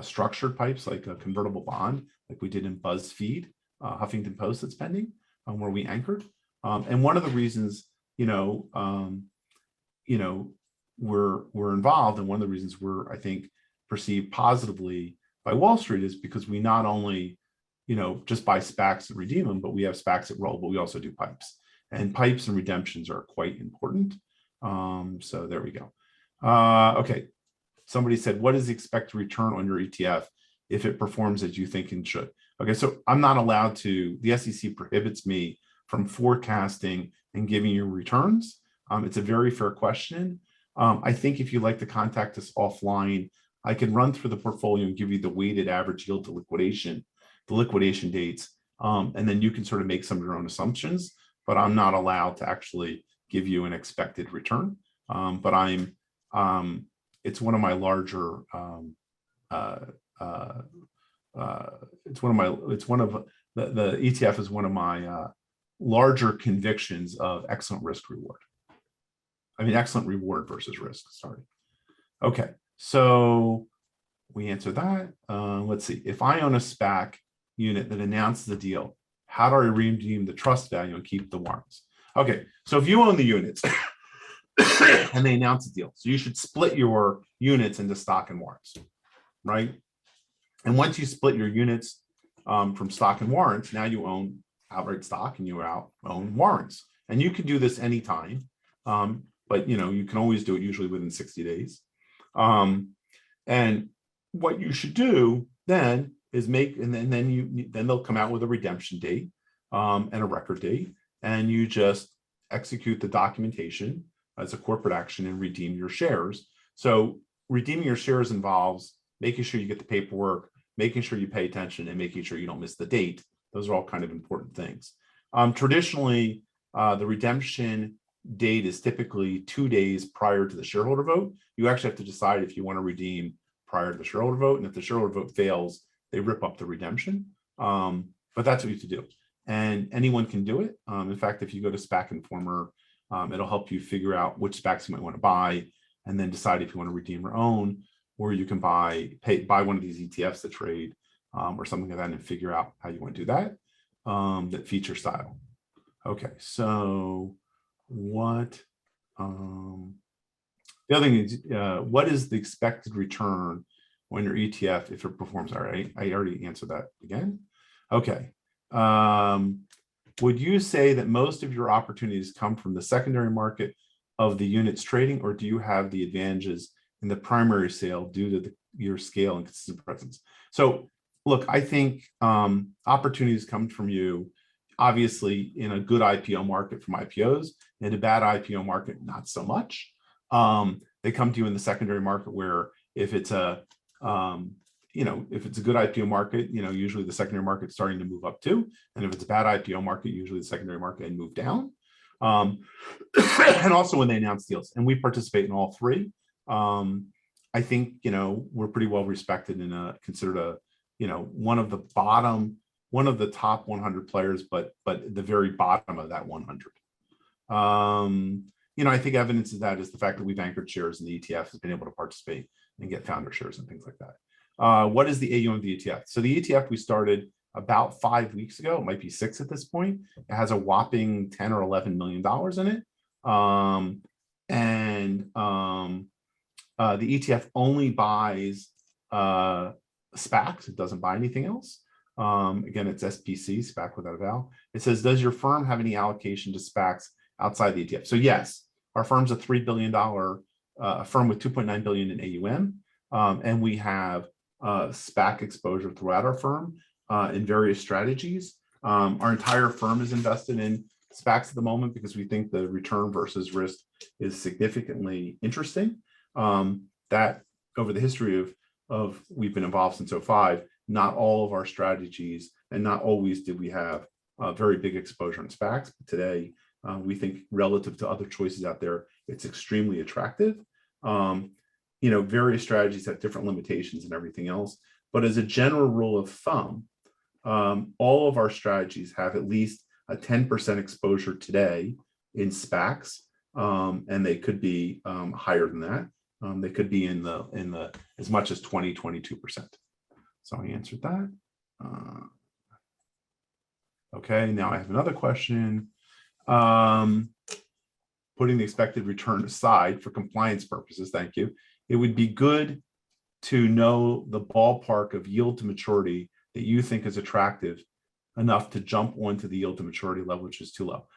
structured pipes like a convertible bond, like we did in BuzzFeed, Huffington Post that's pending. where we anchored. And one of the reasons, we're involved, and one of the reasons we're, I think, perceived positively by Wall Street is because we not only, just buy SPACs and redeem them, but we have SPACs that roll, but we also do pipes. And pipes and redemptions are quite important. So there we go. Okay. Somebody said, what is the expected return on your ETF if it performs as you think it should? Okay, so I'm not allowed to, the SEC prohibits me from forecasting and giving you returns. It's a very fair question. I think if you'd like to contact us offline, I can run through the portfolio and give you the weighted average yield to liquidation, the liquidation dates, and then you can sort of make some of your own assumptions, but I'm not allowed to actually give you an expected return. But it's one of my larger, the ETF is one of my larger convictions of excellent risk reward. I mean, excellent reward versus risk, sorry. Okay, so we answered that. Let's see, if I own a SPAC unit that announces the deal, how do I redeem the trust value and keep the warrants? Okay, so if you own the units and they announce a deal, so you should split your units into stock and warrants, right? And once you split your units from stock and warrants, now you own outright stock and you own warrants. And you can do this anytime, but you can always do it usually within 60 days. And what you should do then is then they'll come out with a redemption date and a record date, and you just execute the documentation as a corporate action and redeem your shares. So redeeming your shares involves making sure you get the paperwork, making sure you pay attention, and making sure you don't miss the date. Those are all kind of important things. Traditionally, the redemption date is typically 2 days prior to the shareholder vote. You actually have to decide if you want to redeem prior to the shareholder vote. And if the shareholder vote fails, they rip up the redemption. But that's what you have to do. And anyone can do it. In fact, if you go to SPAC Informer, it'll help you figure out which SPACs you might want to buy and then decide if you want to redeem your own, or you can buy one of these ETFs that trade or something like that and figure out how you want to do that, that feature style. Okay, so what, the other thing is, what is the expected return when your ETF, if it performs? All right, I already answered that again. Okay. Would you say that most of your opportunities come from the secondary market of the units trading, or do you have the advantages in the primary sale due to your scale and consistent presence? So look, I think opportunities come from you, obviously, in a good IPO market from IPOs, in a bad IPO market, not so much. They come to you in the secondary market where if it's a if it's a good IPO market, usually the secondary market is starting to move up too. And if it's a bad IPO market, usually the secondary market can move down. And also when they announce deals, and we participate in all three. I think, we're pretty well respected and considered one of the top 100 players, but the very bottom of that 100. I think evidence of that is the fact that we've anchored shares in the ETF, has been able to participate and get founder shares and things like that. What is the AUM of the ETF? So the ETF we started about 5 weeks ago. It might be 6 at this point. It has a whopping $10 or $11 million in it. The ETF only buys SPACs. It doesn't buy anything else. Again, it's SPC, SPAC without a vowel. It says, does your firm have any allocation to SPACs outside the ETF? So yes, our firm's a $3 billion firm with $2.9 billion in AUM. And we have SPAC exposure throughout our firm in various strategies. Our entire firm is invested in SPACs at the moment because we think the return versus risk is significantly interesting. That over the history of we've been involved since 2005, not all of our strategies and not always did we have very big exposure in SPACs. But today, we think relative to other choices out there, it's extremely attractive. Various strategies have different limitations and everything else. But as a general rule of thumb, all of our strategies have at least a 10% exposure today in SPACs, and they could be higher than that. They could be in the as much as 22%. So I answered that. Okay, now I have another question. Putting the expected return aside for compliance purposes, thank you. It would be good to know the ballpark of yield to maturity that you think is attractive enough to jump onto the yield to maturity level, which is too low.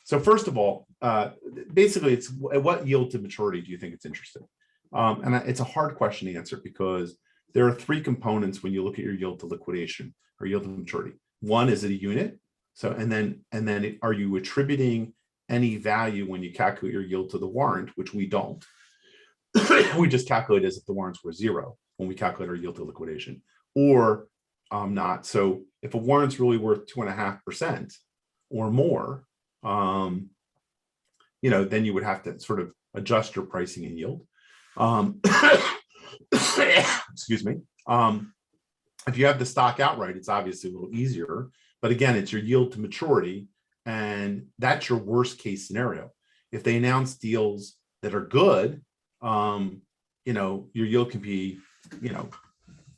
So first of all, basically it's what yield to maturity do you think it's interested? And it's a hard question to answer because there are three components when you look at your yield to liquidation or yield to maturity. One, is it a unit? So, and then are you attributing any value when you calculate your yield to the warrant, which we don't. We just calculate as if the warrants were zero when we calculate our yield to liquidation, or not. So if a warrant's really worth 2.5% or more, you know, then you would have to sort of adjust your pricing and yield. Excuse me. If you have the stock outright, it's obviously a little easier, but again, it's your yield to maturity, and that's your worst case scenario. If they announce deals that are good, you know, your yield can be, you know,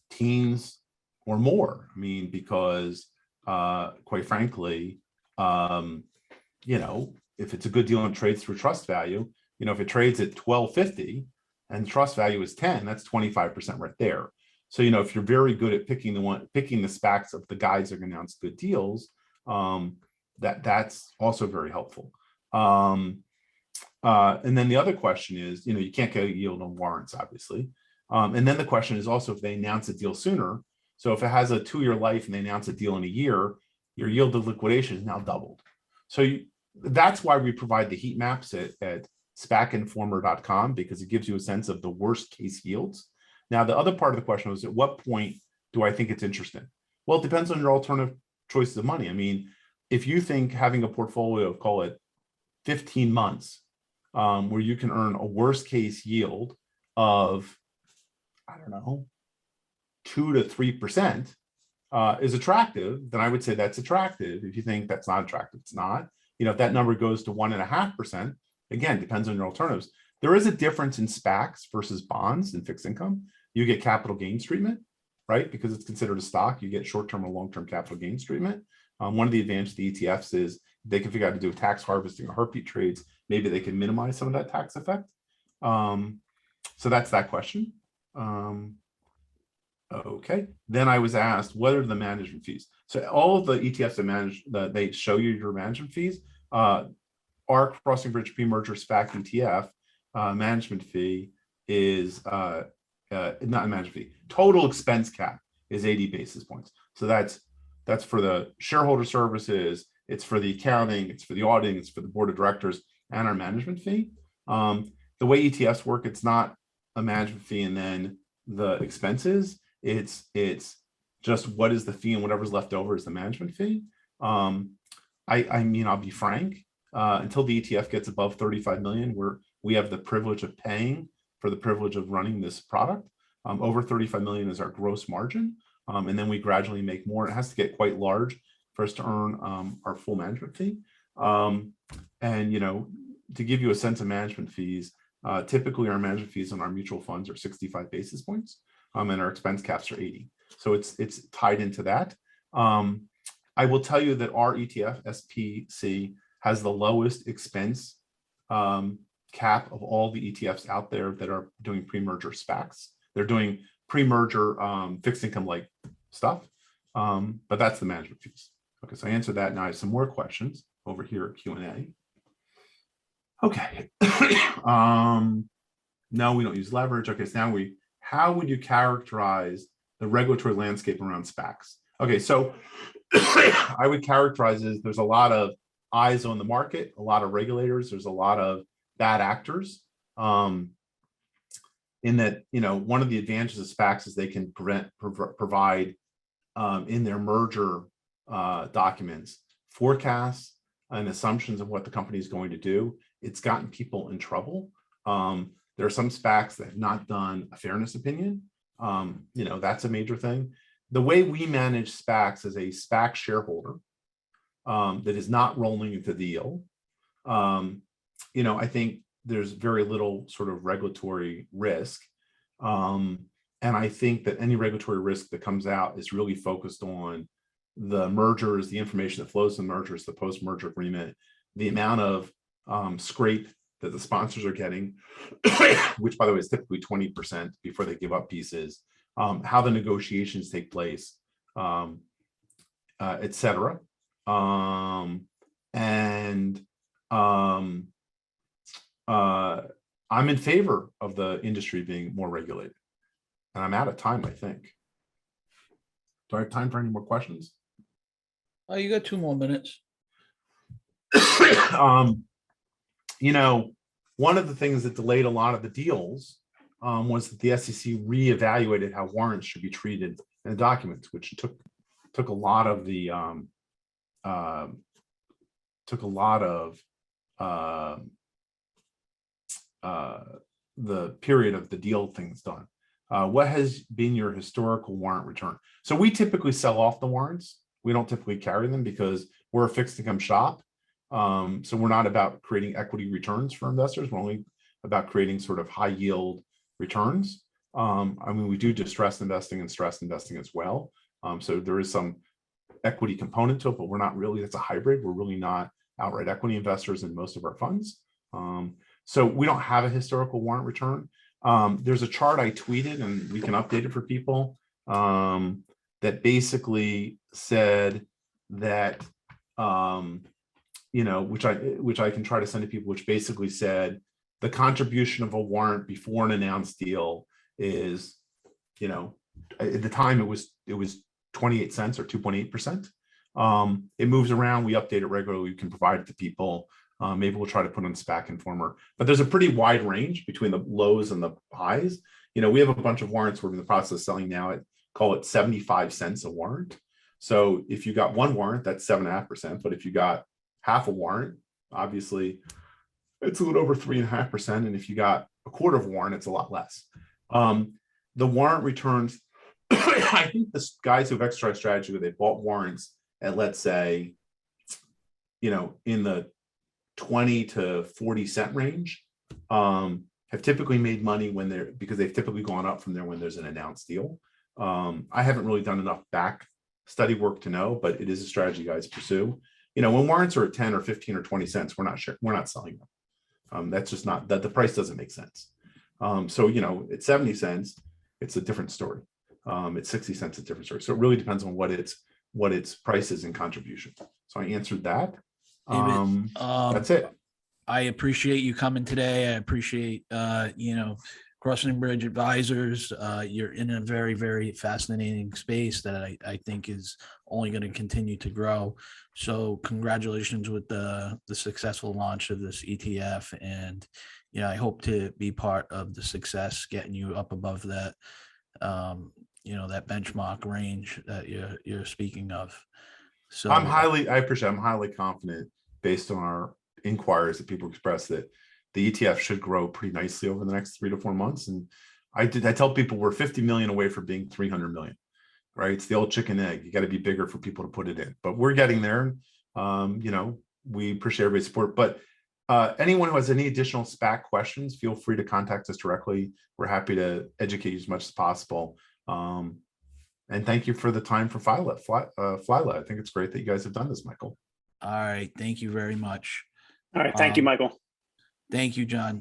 teens or more. I mean, because quite frankly, you know, if it's a good deal and trades through trust value, you know, if it trades at 12.50 and trust value is 10, that's 25% right there. So, you know, if you're very good at picking the SPACs of the guys that are going to announce good deals, that's also very helpful. And then the other question is, you know, you can't get a yield on warrants, obviously. And then the question is also if they announce a deal sooner. So if it has a 2-year life and they announce a deal in a year, your yield to liquidation is now doubled. So that's why we provide the heat maps at SPACinformer.com, because it gives you a sense of the worst case yields. Now, the other part of the question was, at what point do I think it's interesting? Well, it depends on your alternative choices of money. I mean, if you think having a portfolio of, call it 15 months, where you can earn a worst case yield of, I don't know, 2 to 3% is attractive, then I would say that's attractive. If you think that's not attractive, it's not. You know, if that number goes to 1.5%, again, depends on your alternatives. There is a difference in SPACs versus bonds and fixed income. You get capital gains treatment, right? Because it's considered a stock, you get short-term or long-term capital gains treatment. One of the advantages of the ETFs is they can figure out how to do tax harvesting or heartbeat trades. Maybe they can minimize some of that tax effect. So that's that question. Okay, then I was asked, what are the management fees? So all of the ETFs that manage, they show you your management fees. Our Crossing Bridge Pre-Merger SPAC ETF management fee is not a management fee. Total expense cap is 80 basis points. So that's for the shareholder services, it's for the accounting, it's for the auditing, it's for the board of directors, and our management fee. The way ETFs work, it's not a management fee and then the expenses. It's just what is the fee, and whatever's left over is the management fee. I mean, I'll be frank, until the ETF gets above 35 million, we have the privilege of paying for the privilege of running this product. Over 35 million is our gross margin. And then we gradually make more. It has to get quite large for us to earn our full management fee. And, you know, to give you a sense of management fees, typically our management fees on our mutual funds are 65 basis points, and our expense caps are 80. So it's tied into that. I will tell you that our ETF SPC has the lowest expense cap of all the ETFs out there that are doing pre-merger SPACs. They're doing pre-merger fixed income like stuff, but that's the management fees. Okay, so I answered that. Now I have some more questions over here at Q&A. Okay. No, we don't use leverage. Okay, so now how would you characterize the regulatory landscape around SPACs? Okay, so I would characterize it as there's a lot of eyes on the market, a lot of regulators, there's a lot of bad actors. In that, you know, one of the advantages of SPACs is they can provide in their merger documents forecasts and assumptions of what the company is going to do. It's gotten people in trouble. There are some SPACs that have not done a fairness opinion. You know, that's a major thing. The way we manage SPACs as a SPAC shareholder that is not rolling into the deal, you know, I think there's very little sort of regulatory risk. And I think that any regulatory risk that comes out is really focused on the mergers, the information that flows from mergers, the post-merger agreement, the amount of scrape that the sponsors are getting, which by the way is typically 20% before they give up pieces, how the negotiations take place, et cetera. I'm in favor of the industry being more regulated. And I'm out of time, I think. Do I have time for any more questions? Oh, you got 2 more minutes. You know, one of the things that delayed a lot of the deals was that the SEC reevaluated how warrants should be treated in the documents, which took a lot of the the period of the deal things done. What has been your historical warrant return? So we typically sell off the warrants. We don't typically carry them because we're a fixed income shop. So we're not about creating equity returns for investors. We're only about creating sort of high yield returns. I mean, we do distressed investing and stressed investing as well. So there is some equity component to it, but we're not really, it's a hybrid. We're really not outright equity investors in most of our funds. So we don't have a historical warrant return. There's a chart I tweeted, and we can update it for people, that basically said that, you know, which I can try to send to people, which basically said the contribution of a warrant before an announced deal is, you know, at the time it was 28 cents or 2.8%. It moves around. We update it regularly. We can provide it to people. Maybe we'll try to put on SPAC Informer, but there's a pretty wide range between the lows and the highs. You know, we have a bunch of warrants we're in the process of selling now at, call it 75 cents a warrant. So if you got one warrant, that's 7.5%. But if you got half a warrant, obviously it's a little over 3.5%. And if you got a quarter of a warrant, it's a lot less. The warrant returns, I think the guys who have exercised strategy where they bought warrants at, let's say, you know, in the 20 to 40 cent range, have typically made money when they're, because they've typically gone up from there when there's an announced deal. I haven't really done enough back study work to know, but it is a strategy guys pursue. You know, when warrants are at 10 or 15 or 20 cents, we're not selling them. That's just not, that the price doesn't make sense. So, you know, at 70 cents, it's a different story. At 60 cents, it's a different story. So it really depends on what its price is in contribution. So I answered that. David, That's it. I appreciate you coming today. I appreciate, you know, Crossing Bridge Advisors. You're in a very, very fascinating space that I think is only going to continue to grow. So congratulations with the successful launch of this ETF. And, you know, I hope to be part of the success, getting you up above that, you know, that benchmark range that you're speaking of. So I'm highly confident based on our inquiries that people express that the ETF should grow pretty nicely over the next 3 to 4 months. And I tell people we're 50 million away from being 300 million, right? It's the old chicken egg. You got to be bigger for people to put it in, but we're getting there. You know, we appreciate everybody's support, but anyone who has any additional SPAC questions, feel free to contact us directly. We're happy to educate you as much as possible. And thank you for the time for Flylet. I think it's great that you guys have done this, Michael. all right. Thank you very much. All right. Thank you, Michael. Thank you, John.